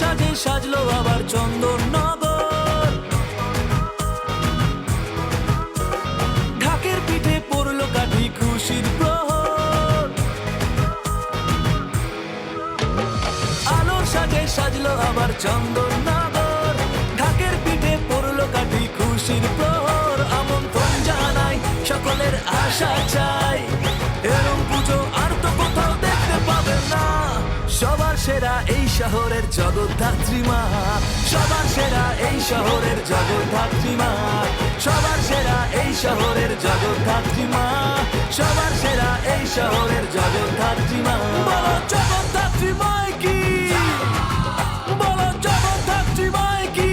সাজে সাজলো আবার চন্দননগর। ঢাকের পিঠে পড়লো কাঠি খুশির প্রহর। আলোর সাজে সাজলো আবার চন্দননগর। ঢাকের পিঠে পড়লো কাঠি খুশির প্রহর। আমন্ত্রণ জানাই সকলের আশা চাই, এরম পুজো আর তো কোথাও দেখতে পাবেন না। সবার সেরা এই শহরের জগদ্ধাত্রী মা, সবার সেরা এই শহরের জগদ্ধাত্রী মা, সবার সেরা এই শহরের জগদ্ধাত্রী মা, সবার সেরা এই শহরের জগদ্ধাত্রী মা। বলো জগদ্ধাত্রী মায় কি, বলো জগদ্ধাত্রী মায় কি।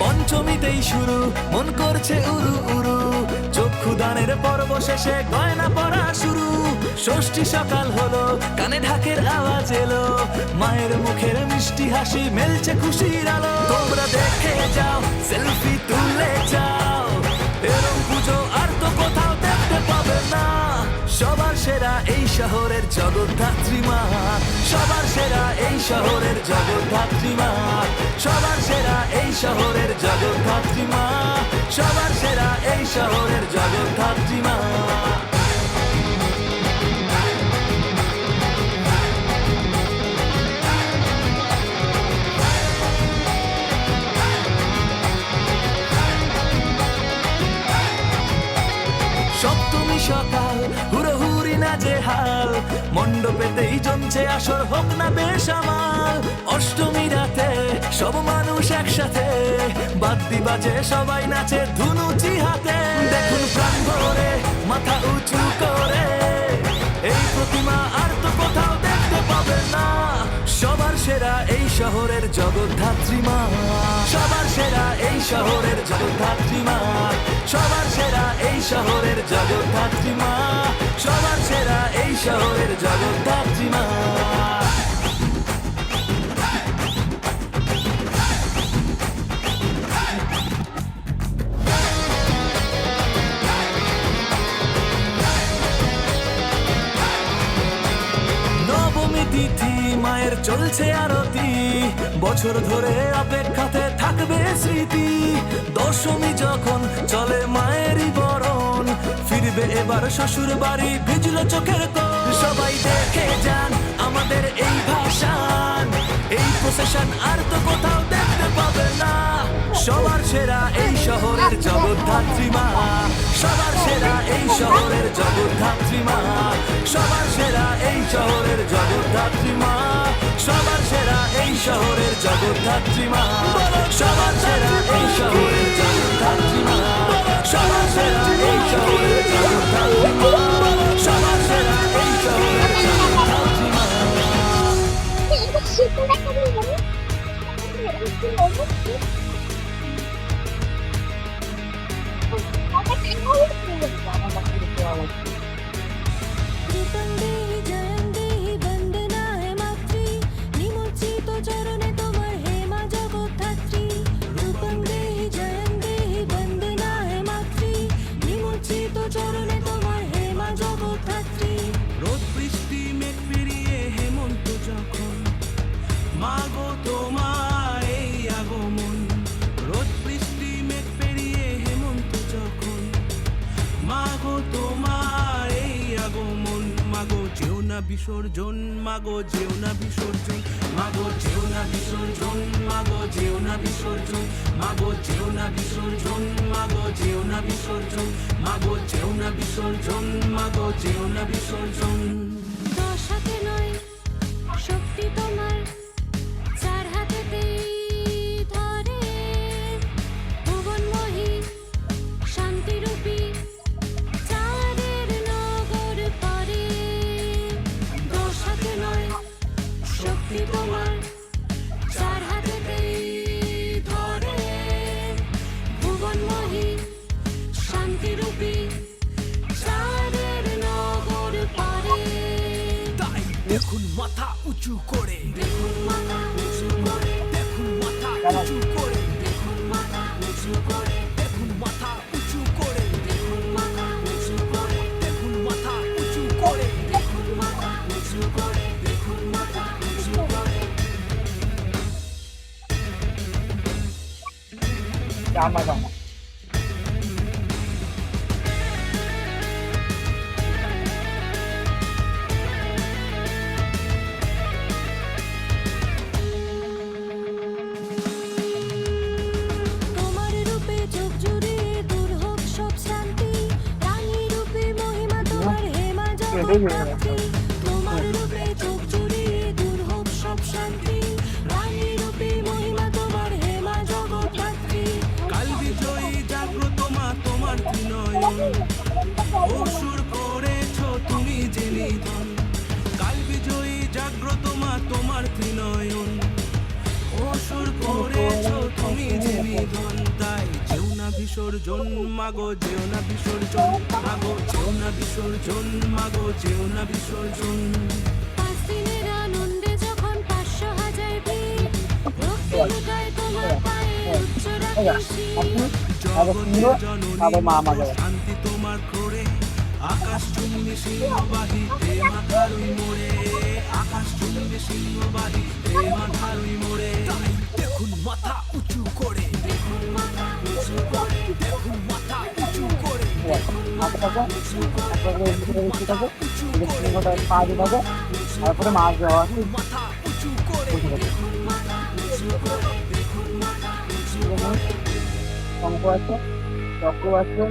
পঞ্চমীতেই শুরু, মন করছে উরু উরু, চক্ষু দানের পর্ব শেষে গয়না পরা শুরু। ষষ্ঠী সকাল হলো, কানে ঢাকের আওয়াজ এলো, মায়ের মুখের মিষ্টি হাসি মেলছে খুশির আলো। তোমরা দেখে যাও, সেলফি তুলে যাও, এরম পুজো আর তো কোথাও দেখতে পাবে না। সবার সেরা এই শহরের জগদ্ধাত্রী মা, সবার সেরা এই শহরের জগদ্ধাত্রী মা, সবার সেরা এই শহরের জগদ্ধাত্রী মা, সবার সেরা এই শহরের জগদ্ধাত্রী মা। সপ্তমী সকাল হুড়োহুড়ি নাজেহাল, মণ্ডপেতেই জমছে আসর, হোক না বেসামাল। অষ্টমী রাতে সব মানুষ একসাথে, বাদ্যি বাজে সবাই নাচে ধুনুচি হাতে। দেখুন প্রাণ ভরে মাথা উঁচু করে, এই প্রতিমা আর তো কোথাও দেখতে পাবেন না। সবার সেরা এই শহরের জগদ্ধাত্রী মা, সবার সেরা এই শহরের জগদ্ধাত্রী মা, সবার সেরা এই শহরের জগদ্ধাত্রী মা, সবার সেরা এই শহরের জগদ্ধাত্রী মা। নবমী তিথি মায়ের চলছে আরতি, বছর ধরে অপেক্ষাতে থাকবে স্মৃতি। দশমী যখন চলে মায়েরই বরণ, ফিরবে এবার শ্বশুর বাড়ি ভিজলো চোখের কোণ। সবাই দেখে যান আমাদের এই ভাসান, এই প্রসেশন আর তো কোথাও দেখতে পাবে না। সবার সেরা এই শহরের জগদ্ধাত্রী মা, সবার সেরা এই শহরের জগদ্ধাত্রী মা, সবার সেরা এই শহরের জগদ্ধাত্রী মা, সবার সেরা এই শহরের জগদ্ধাত্রী মা, সবার সেরা এই শহরের জগদ্ধাত্রী মা, সবার সেরা এই শহরের জগদ্ধাত্রী মা, সবার সেরা এই শহরের জগদ্ধাত্রী মা। রোদ বৃষ্টি মেঘ পেরিয়ে হেমন্ত যখন, মাগো তোমার এই আগমন। রোদ বৃষ্টি মেঘ পেরিয়ে হেমন্ত যখন, মাগো তোমার এই আগমন। মাগো যেও না বিসর্জন, মাগো যেও না বিসর্জন, মাগো যেও না বিসর্জন, মাগো যেও না বিসর্জন, মাগো যেও না বিসর্জন, মাগো যেও না বিসর্জন, মাগো যেও না বিসর্জন, মাগো যেও না বিসর্জন। দশ হাতে নয় শক্তি তোমার, চার হাতেতেই ধরে ভুবনময়ী শান্তিরূপী চাঁদের নগর পরে। দশ হাতে নয় শক্তি তোমার, চার হাতেতেই ধরে ভুবনময়ী শান্তিরূপী চাঁদের নগর পরে। তাই দেখুন মাথা উঁচু করে, দেখুন মাথা উঁচু করে, দেখুন মাথা উঁচু করে, দেখুন মাথা উঁচু করে, দেখুন মাথা উঁচু করে, দেখুন মাথা জামা জামা তোমার রূপে চোখ জুড়ে দূর হোক সব শান্তি রানী রূপে মহিমা তোমার হেমা জগৎ তোমার রূপে চোখ জুড়ে দূর হোক সব শান্তি রানী রূপে মহিমা তোমার হেমা জগৎ কাল বিজয়ী জাগ্রত মা তোমার ত্রিনয়ন অসুর করেছো তুমি যে নিধন কাল বিজয়ী জাগ্রত মা তোমার ত্রিনয়ন অসুর করেছো তুমি যে নিধন তাই যেও না বিসর্জন মাগো যেও না বিসর্জন মাগো যেও না বিসর্জন মাগো যেও না বিসর্জন 5 দিনের আনন্দে যখন 500,000 ভিড় ভক্তি লুটায় তোমার পায়ে উচ্চ রাখি জগতের জননী আবার মা মাগো, মারা শান্তি তোমার করে আকাশ চুম্বি সিংহবাহী প্রেমাধারই মোড়ে আকাশ চুম্বি সিংহবাহী প্রেমাধারই মোড়ে দেখুন মাথা উঁচু করে, দেখুন মাথা উঁচু করে দেখুন মাথা উঁচু করে, মাথাটাকে তারপরে এদিকে থাকে সিংহটা পা দিয়ে থাকে তারপরে মাছ দেওয়া আছে মাথা উঁচু করে, মাথা উঁচু করে দেখুন মাথা উঁচু করে শঙ্খ আছে চক্র আছে